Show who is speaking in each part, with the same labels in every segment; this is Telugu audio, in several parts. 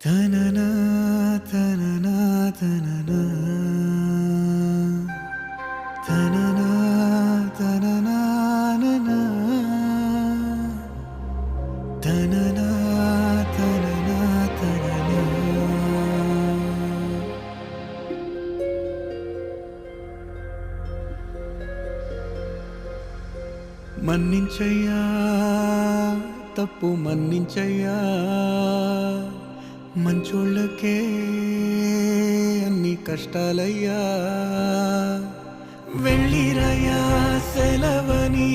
Speaker 1: తననా తననా తననా తననా తననా ననా తననా తననా తననా మన్నించయ్యా తప్పు మన్నించయ్యా మంచోళ్ళకే అన్ని కష్టాలయ్యా వెళ్ళిరయ్యా సెలవని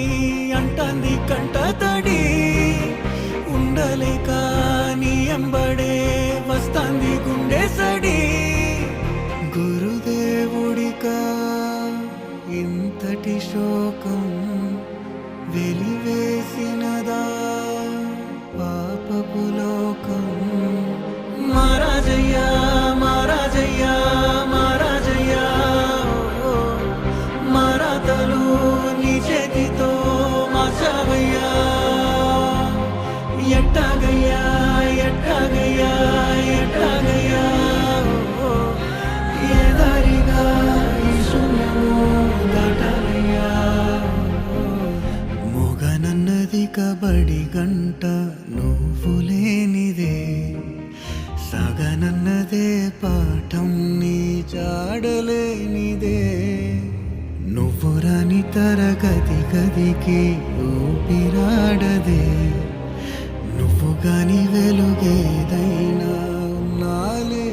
Speaker 1: అంటాంది కంట తడి ఉండలేక నీ ఎంబడే వస్తాంది గుండె సడి గురుదేవుడికా ఇంతటి శోకం వెలివేసినదా పాపపు లోకం మహారాజయ్యా మహారాజయ్యా మహారాజయ్యా మరాతలు నీ చేతితో మార్చావయ్యా ఎట్టాగయ్యా ఎట్టాగయ్యా ఎట్టాగయ్యా ఏ దారిగా ఈ శూన్యము దాటాలయ్యా మొగనన్నది కబడి గంట నువ్వు లేనిదే సగనన్నదే పాఠం నీ జాడలేనిదే నువ్వు రాని తరగతి గదికి ఊపిరాడదే నువ్వు గాని వెలుగేదైనా నాలే